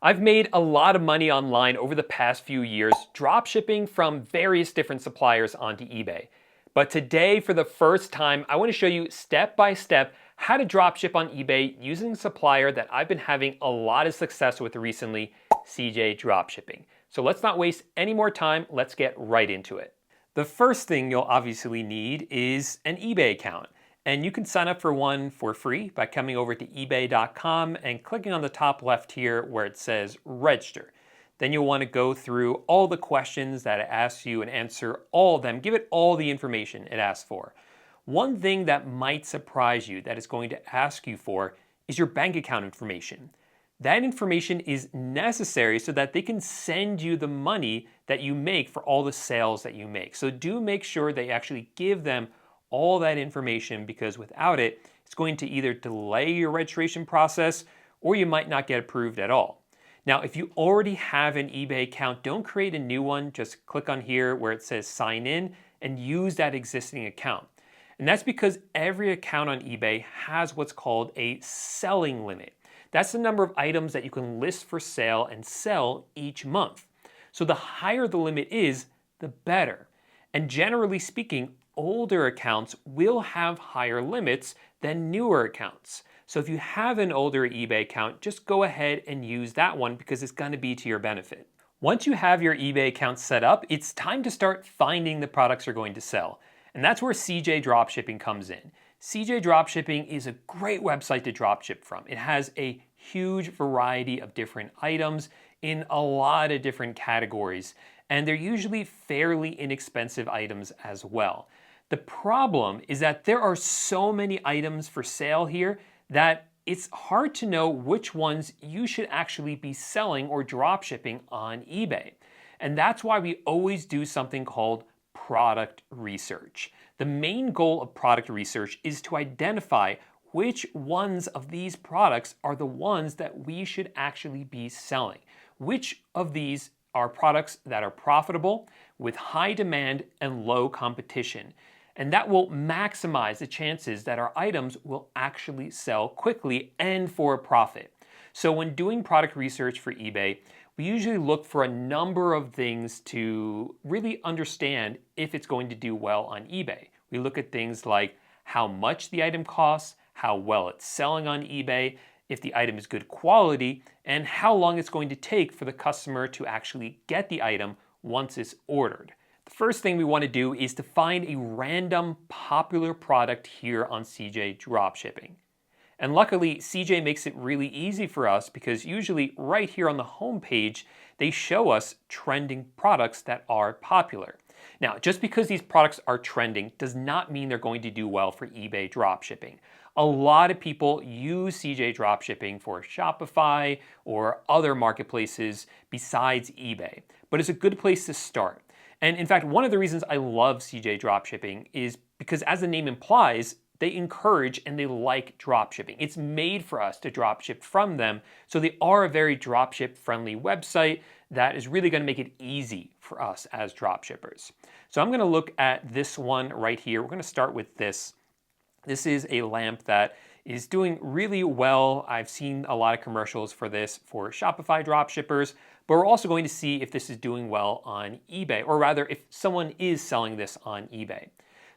I've made a lot of money online over the past few years dropshipping from various different suppliers onto eBay. But today, for the first time, I want to show you step by step how to dropship on eBay using a supplier that I've been having a lot of success with recently, CJ Dropshipping. So let's not waste any more time, let's get right into it. The first thing you'll obviously need is an eBay account. And you can sign up for one for free by coming over to ebay.com and clicking on the top left here where it says register. Then you'll want to go through all the questions that it asks you and answer all of them. Give it all the information it asks for. One thing that might surprise you that it's going to ask you for is your bank account information. That information is necessary so that they can send you the money that you make for all the sales that you make. So do make sure they actually give them all that information, because without it, it's going to either delay your registration process or you might not get approved at all. Now, if you already have an eBay account, don't create a new one. Just click on here where it says sign in and use that existing account. And that's because every account on eBay has what's called a selling limit. That's the number of items that you can list for sale and sell each month. So the higher the limit is, the better. And generally speaking, older accounts will have higher limits than newer accounts. So if you have an older eBay account, just go ahead and use that one because it's going to be to your benefit. Once you have your eBay account set up, it's time to start finding the products you're going to sell. And that's where CJ Dropshipping comes in. CJ Dropshipping is a great website to dropship from. It has a huge variety of different items in a lot of different categories, and they're usually fairly inexpensive items as well. The problem is that there are so many items for sale here that it's hard to know which ones you should actually be selling or dropshipping on eBay. And that's why we always do something called product research. The main goal of product research is to identify which ones of these products are the ones that we should actually be selling. Which of these are products that are profitable, with high demand and low competition. And that will maximize the chances that our items will actually sell quickly and for a profit. So when doing product research for eBay, we usually look for a number of things to really understand if it's going to do well on eBay. We look at things like how much the item costs, how well it's selling on eBay, if the item is good quality, and how long it's going to take for the customer to actually get the item once it's ordered. The first thing we want to do is to find a random popular product here on CJ Dropshipping. And luckily, CJ makes it really easy for us because usually right here on the home page, they show us trending products that are popular. Now, just because these products are trending does not mean they're going to do well for eBay dropshipping. A lot of people use CJ Dropshipping for Shopify or other marketplaces besides eBay, but it's a good place to start. And in fact, one of the reasons I love CJ Dropshipping is because, as the name implies, they encourage and they like dropshipping. It's made for us to dropship from them, so they are a very dropship-friendly website that is really going to make it easy for us as dropshippers. So I'm going to look at this one right here. We're going to start with this. This is a lamp that is doing really well. I've seen a lot of commercials for this for Shopify dropshippers, but we're also going to see if this is doing well on eBay, or rather if someone is selling this on eBay.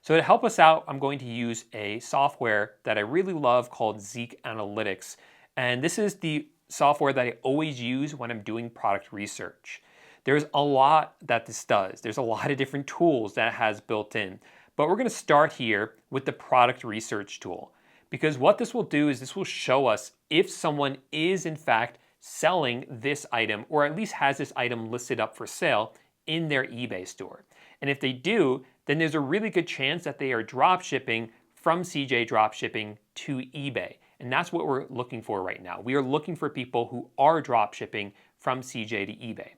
So to help us out, I'm going to use a software that I really love called Zeek Analytics. And this is the software that I always use when I'm doing product research. There's a lot that this does. There's a lot of different tools that it has built in. But we're going to start here with the product research tool, because what this will do is this will show us if someone is in fact selling this item, or at least has this item listed up for sale in their eBay store. And if they do, then there's a really good chance that they are drop shipping from CJ Dropshipping to eBay. And that's what we're looking for right now. We are looking for people who are drop shipping from CJ to eBay.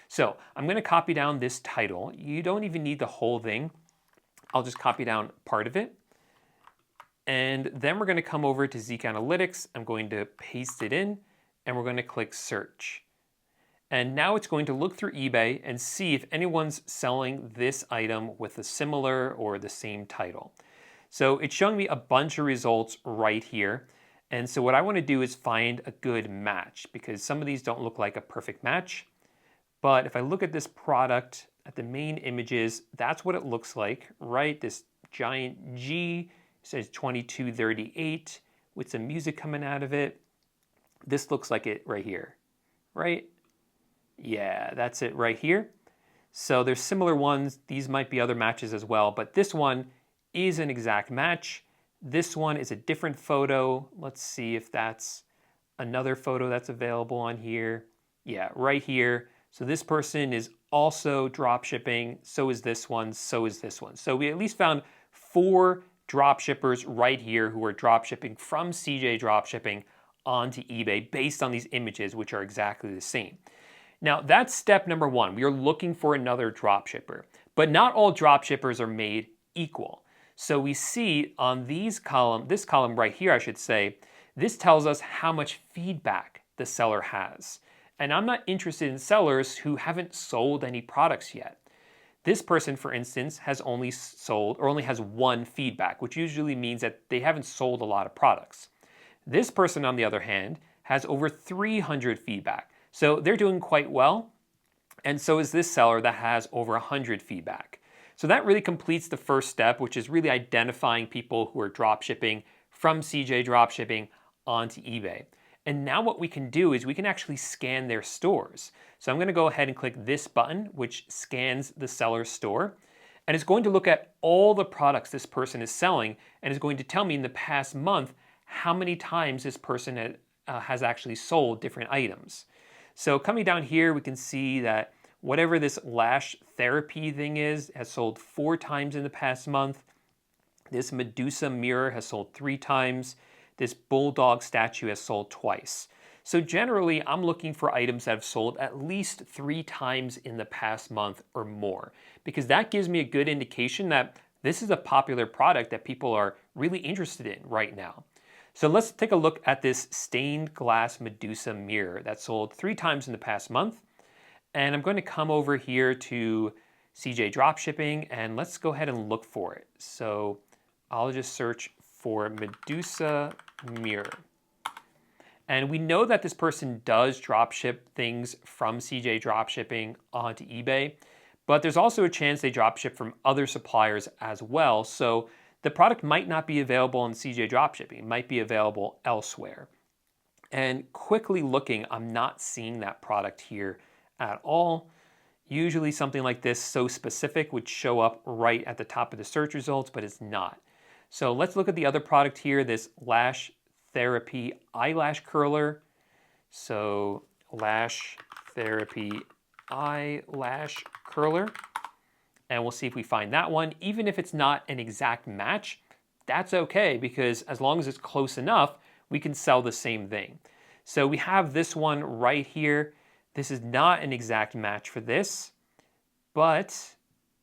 So I'm going to copy down this title. You don't even need the whole thing. I'll just copy down part of it. And then we're going to come over to Zeek Analytics. I'm going to paste it in, and we're going to click search. And now it's going to look through eBay and see if anyone's selling this item with a similar or the same title. So it's showing me a bunch of results right here. And so what I want to do is find a good match, because some of these don't look like a perfect match. But if I look at this product at the main images, that's what it looks like, right? This giant G says 2238 with some music coming out of it. This looks like it right here, right? Yeah, that's it right here. So there's similar ones. These might be other matches as well, but this one is an exact match. This one is a different photo. Let's see if that's another photo that's available on here. Yeah, right here. So this person is also drop shipping. So is this one. So is this one. So we at least found 4 drop shippers right here who are drop shipping from CJ Dropshipping onto eBay based on these images, which are exactly the same. Now that's step number 1. We are looking for another drop shipper, but not all drop shippers are made equal. So we see on this column right here, I should say, this tells us how much feedback the seller has. And I'm not interested in sellers who haven't sold any products yet. This person, for instance, has only sold or only has 1 feedback, which usually means that they haven't sold a lot of products. This person, on the other hand, has over 300 feedback. So they're doing quite well. And so is this seller that has over 100 feedback. So that really completes the first step, which is really identifying people who are drop shipping from CJ Dropshipping onto eBay. And now what we can do is we can actually scan their stores. So I'm going to go ahead and click this button, which scans the seller's store. And it's going to look at all the products this person is selling and is going to tell me in the past month how many times this person has actually sold different items. So coming down here, we can see that whatever this lash therapy thing is has sold 4 times in the past month. This Medusa mirror has sold 3 times. This bulldog statue has sold twice. So generally, I'm looking for items that have sold at least 3 times in the past month or more, because that gives me a good indication that this is a popular product that people are really interested in right now. So let's take a look at this stained glass Medusa mirror that sold 3 times in the past month. And I'm going to come over here to CJ Dropshipping and let's go ahead and look for it. So I'll just search for Medusa mirror. And we know that this person does dropship things from CJ Dropshipping onto eBay, but there's also a chance they dropship from other suppliers as well. So the product might not be available on CJ Dropshipping. It might be available elsewhere. And quickly looking, I'm not seeing that product here at all. Usually something like this, so specific, would show up right at the top of the search results, but it's not. So let's look at the other product here, this Lash Therapy Eyelash Curler. So Lash Therapy Eyelash Curler. And we'll see if we find that one. Even if it's not an exact match, that's okay, because as long as it's close enough, we can sell the same thing. So we have this one right here. This is not an exact match for this, but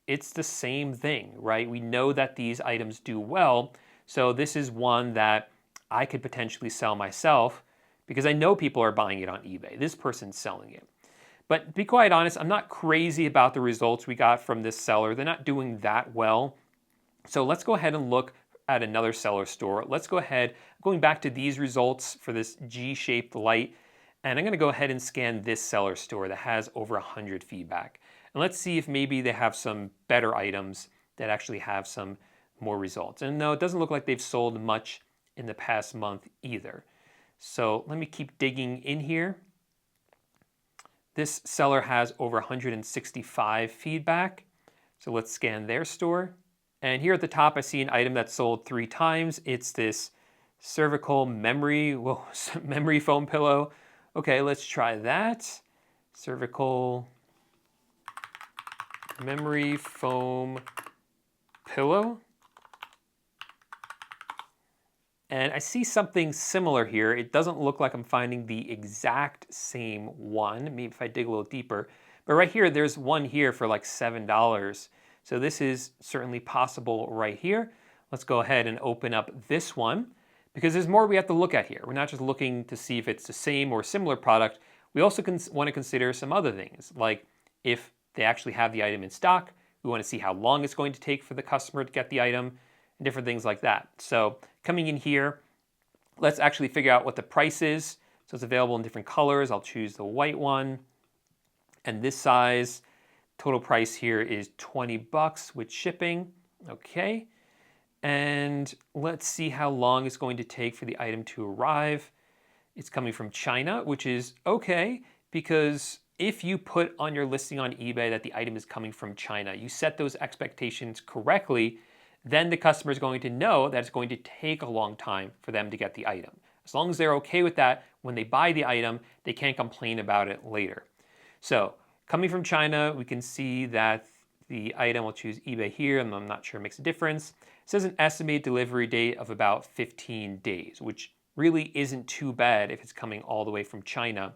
it's the same thing, right? We know that these items do well. So this is one that I could potentially sell myself because I know people are buying it on eBay. This person's selling it. But to be quite honest, I'm not crazy about the results we got from this seller. They're not doing that well. So let's go ahead and look at another seller store. Let's go ahead, going back to these results for this G-shaped light, and I'm going to go ahead and scan this seller store that has over 100 feedback. And let's see if maybe they have some better items that actually have some more results. And no, it doesn't look like they've sold much in the past month either. So let me keep digging in here. This seller has over 165 feedback. So let's scan their store. And here at the top, I see an item that sold 3 times. It's this cervical memory foam pillow. Okay, let's try that. Cervical memory foam pillow. And I see something similar here. It doesn't look like I'm finding the exact same one. Maybe if I dig a little deeper. But right here, there's one here for like $7. So this is certainly possible right here. Let's go ahead and open up this one because there's more we have to look at here. We're not just looking to see if it's the same or similar product. We also want to consider some other things, like if they actually have the item in stock. We want to see how long it's going to take for the customer to get the item and different things like that. So coming in here, Let's actually figure out what the price is. So it's available in different colors. I'll choose the white one. And this size, total price here is 20 bucks with shipping. Okay. And let's see how long it's going to take for the item to arrive. It's coming from China, which is okay, because if you put on your listing on eBay that the item is coming from China, you set those expectations correctly, then the customer is going to know that it's going to take a long time for them to get the item. As long as they're okay with that, when they buy the item, they can't complain about it later. So coming from China, we can see that the item, we'll choose eBay here, and I'm not sure it makes a difference. It says an estimated delivery date of about 15 days, which really isn't too bad if it's coming all the way from China.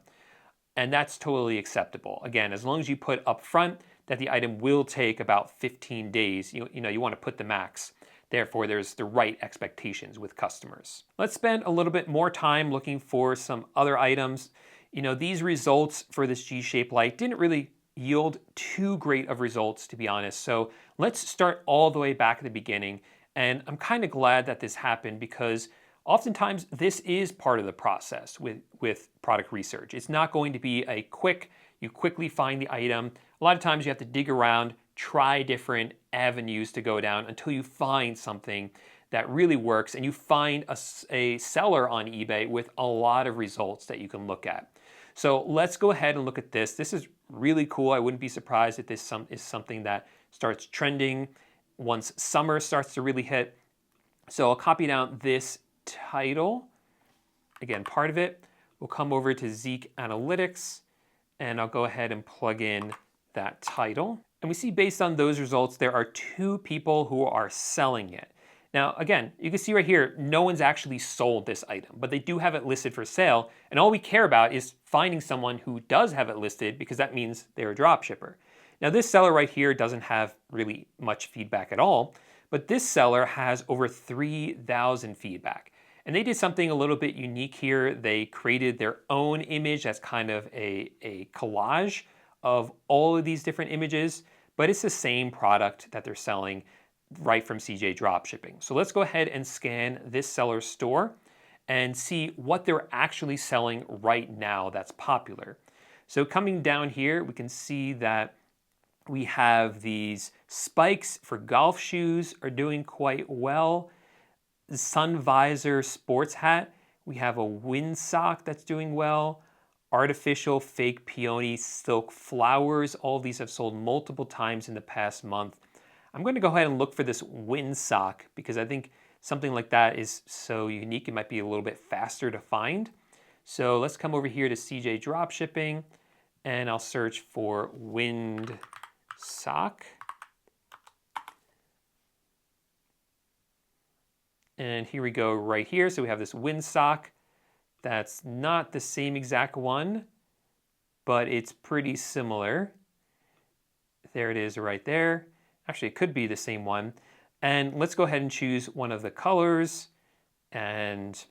And that's totally acceptable. Again, as long as you put up front that the item will take about 15 days, you want to put the max. Therefore, there's the right expectations with customers. Let's spend a little bit more time looking for some other items. These results for this G-shaped light didn't really yield too great of results, to be honest. So let's start all the way back at the beginning. And I'm kind of glad that this happened, because oftentimes this is part of the process with product research. It's not going to be a you quickly find the item. A lot of times you have to dig around, try different avenues to go down until you find something that really works, and you find a seller on eBay with a lot of results that you can look at. So let's go ahead and look at this. This is really cool. I wouldn't be surprised if this is something that starts trending once summer starts to really hit. So I'll copy down this title. Again, part of it. We'll come over to Zeek Analytics, and I'll go ahead and plug in that title. And we see based on those results, there are 2 people who are selling it. Now, again, you can see right here, no one's actually sold this item, but they do have it listed for sale. And all we care about is finding someone who does have it listed, because that means they're a drop shipper. Now, this seller right here doesn't have really much feedback at all, but this seller has over 3,000 feedback. And they did something a little bit unique here. They created their own image that's kind of a collage of all of these different images, but it's the same product that they're selling right from CJ Dropshipping. So let's go ahead and scan this seller's store and see what they're actually selling right now that's popular. So coming down here, we can see that we have these spikes for golf shoes are doing quite well. The sun visor sports hat, we have a windsock that's doing well. Artificial fake peony silk flowers, all of these have sold multiple times in the past month. I'm going to go ahead and look for this windsock, because I think something like that is so unique. It might be a little bit faster to find. So let's come over here to CJ Dropshipping, and I'll search for windsock. And here we go right here. So we have this windsock. That's not the same exact one, but it's pretty similar. There it is right there. Actually, it could be the same one. And let's go ahead and choose one of the colors. And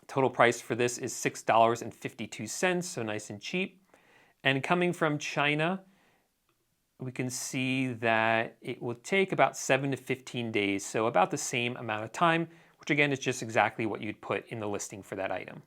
total price for this is $6.52, so nice and cheap. And coming from China, we can see that it will take about 7 to 15 days, so about the same amount of time, which again is just exactly what you'd put in the listing for that item.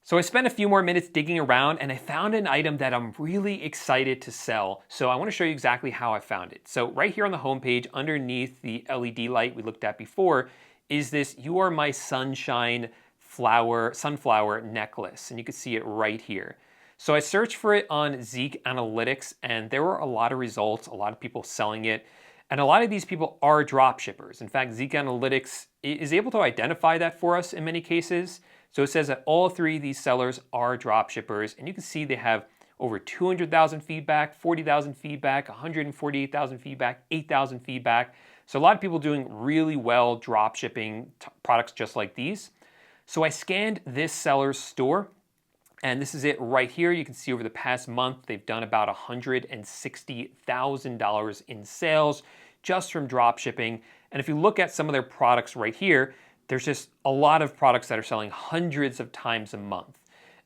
So I spent a few more minutes digging around, and I found an item that I'm really excited to sell. So I want to show you exactly how I found it. So right here on the homepage, underneath the LED light we looked at before, is this "You Are My Sunshine" sunflower necklace, and you can see it right here. So I searched for it on Zeek Analytics, and there were a lot of results, a lot of people selling it, and a lot of these people are drop shippers. In fact, Zeek Analytics is able to identify that for us in many cases. So it says that all 3 of these sellers are drop shippers, and you can see they have over 200,000 feedback, 40,000 feedback, 148,000 feedback, 8,000 feedback. So a lot of people doing really well drop shipping products just like these. So I scanned this seller's store, and this is it right here. You can see over the past month, they've done about $160,000 in sales just from drop shipping. And if you look at some of their products right here, there's just a lot of products that are selling hundreds of times a month.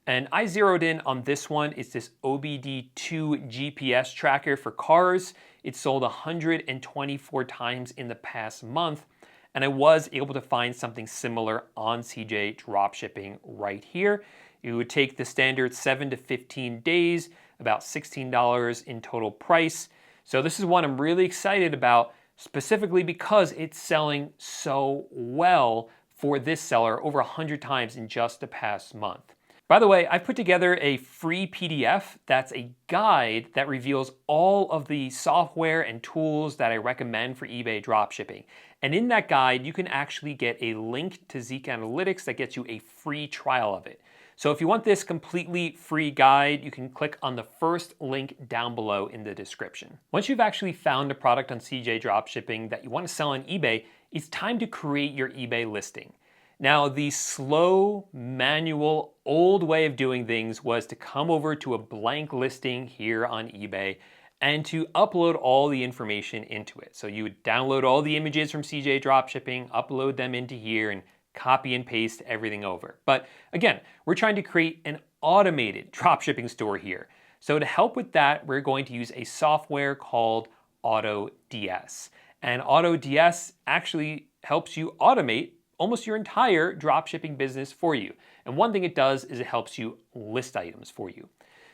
And I zeroed in on this one. It's this OBD2 GPS tracker for cars. It sold 124 times in the past month. And I was able to find something similar on CJ Dropshipping right here. It would take the standard 7 to 15 days, about $16 in total price. So this is one I'm really excited about, specifically because it's selling so well for this seller over 100 times in just the past month. By the way, I put together a free PDF that's a guide that reveals all of the software and tools that I recommend for eBay dropshipping. And in that guide, you can actually get a link to Zeek Analytics that gets you a free trial of it. So if you want this completely free guide, you can click on the first link down below in the description. Once you've actually found a product on CJ Dropshipping that you want to sell on eBay, it's time to create your eBay listing. Now, the slow, manual, old way of doing things was to come over to a blank listing here on eBay and to upload all the information into it. So you would download all the images from CJ Dropshipping, upload them into here, and copy and paste everything over. But again, we're trying to create an automated dropshipping store here. So to help with that, we're going to use a software called AutoDS. And AutoDS actually helps you automate almost your entire dropshipping business for you. And one thing it does is it helps you list items for you.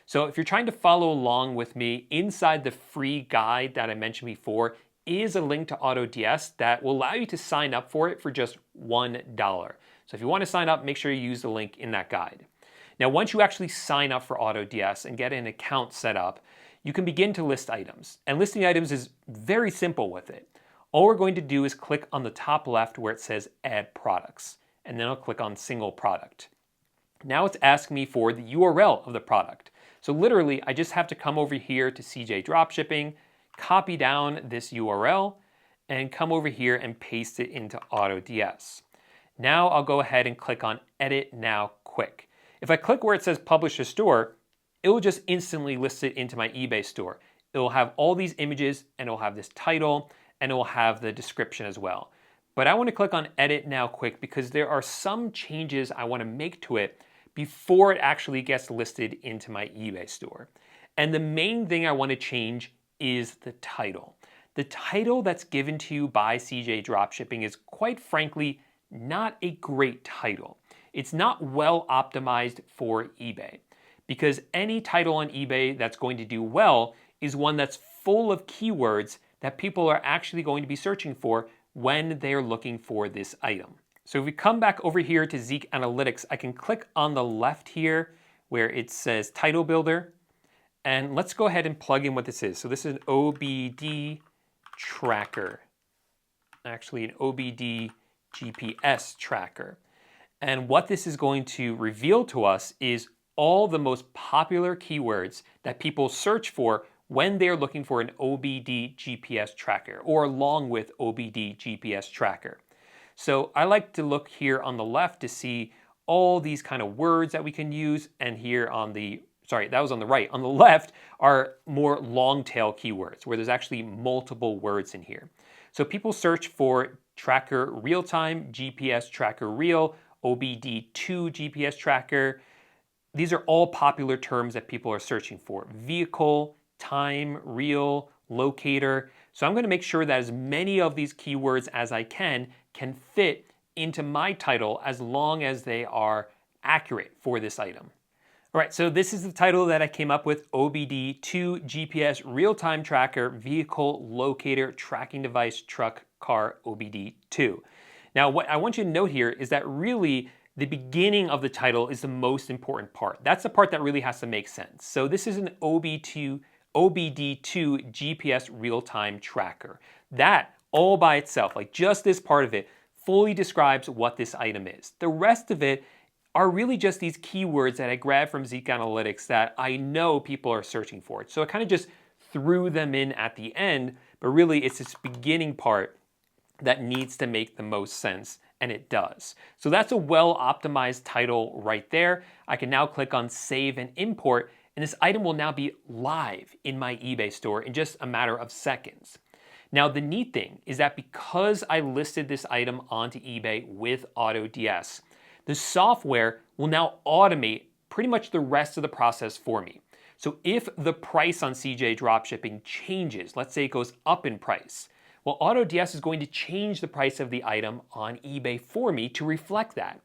So if you're trying to follow along with me, inside the free guide that I mentioned before is a link to AutoDS that will allow you to sign up for it for just $1. So if you want to sign up, make sure you use the link in that guide. Now, once you actually sign up for AutoDS and get an account set up, you can begin to list items. And listing items is very simple with it. All we're going to do is click on the top left where it says Add Products, and then I'll click on Single Product. Now it's asking me for the URL of the product. So literally, I just have to come over here to CJ Dropshipping, copy down this URL, and come over here and paste it into AutoDS. Now I'll go ahead and click on Edit Now Quick. If I click where it says Publish a Store, it will just instantly list it into my eBay store. It will have all these images, and it will have this title, and it will have the description as well. But I want to click on Edit Now Quick because there are some changes I want to make to it before it actually gets listed into my eBay store. And the main thing I want to change is the title. The title that's given to you by CJ Dropshipping is, quite frankly, not a great title. It's not well optimized for eBay, because any title on eBay that's going to do well is one that's full of keywords that people are actually going to be searching for when they're looking for this item. So if we come back over here to Zeek Analytics, I can click on the left here where it says Title Builder, and let's go ahead and plug in what this is. So this is an OBD tracker, actually an OBD GPS tracker. And what this is going to reveal to us is all the most popular keywords that people search for when they're looking for an OBD GPS tracker, or along with OBD GPS tracker. So I like to look here on the left to see all these kind of words that we can use, and here on the, sorry, that was on the right. On the left are more long tail keywords where there's actually multiple words in here. So people search for tracker real time, GPS tracker real, OBD2 GPS tracker. These are all popular terms that people are searching for. Vehicle, time, real, locator. So I'm going to make sure that as many of these keywords as I can fit into my title as long as they are accurate for this item. All right, so this is the title that I came up with: OBD2 GPS real-time tracker, vehicle, locator, tracking device, truck, car, OBD2. Now, what I want you to note here is that really the beginning of the title is the most important part. That's the part that really has to make sense. So this is an OBD2 GPS real-time tracker. That all by itself, like just this part of it, fully describes what this item is. The rest of it are really just these keywords that I grabbed from Zeek Analytics that I know people are searching for. So I kind of just threw them in at the end, but really it's this beginning part that needs to make the most sense, and it does. So that's a well-optimized title right there. I can now click on Save and Import, and this item will now be live in my eBay store in just a matter of seconds. Now, the neat thing is that because I listed this item onto eBay with AutoDS, the software will now automate pretty much the rest of the process for me. So if the price on CJ Dropshipping changes, let's say it goes up in price, Well, AutoDS is going to change the price of the item on eBay for me to reflect that.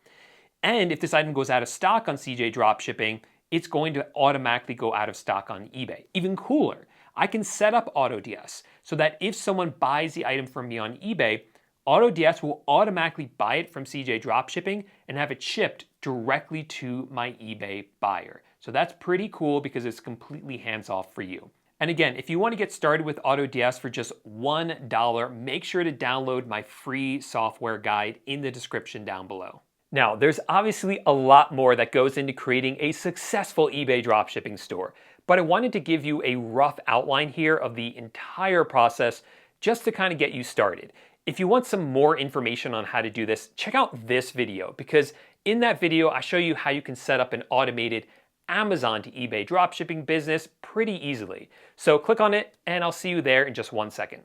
And if this item goes out of stock on CJ Dropshipping, it's going to automatically go out of stock on eBay. Even cooler, I can set up AutoDS so that if someone buys the item from me on eBay, AutoDS will automatically buy it from CJ Dropshipping and have it shipped directly to my eBay buyer. So that's pretty cool because it's completely hands-off for you. And again, if you want to get started with AutoDS for just $1, make sure to download my free software guide in the description down below. Now, there's obviously a lot more that goes into creating a successful eBay dropshipping store, but I wanted to give you a rough outline here of the entire process just to kind of get you started. If you want some more information on how to do this, check out this video, because in that video, I show you how you can set up an automated Amazon to eBay dropshipping business pretty easily. So click on it and I'll see you there in just 1 second.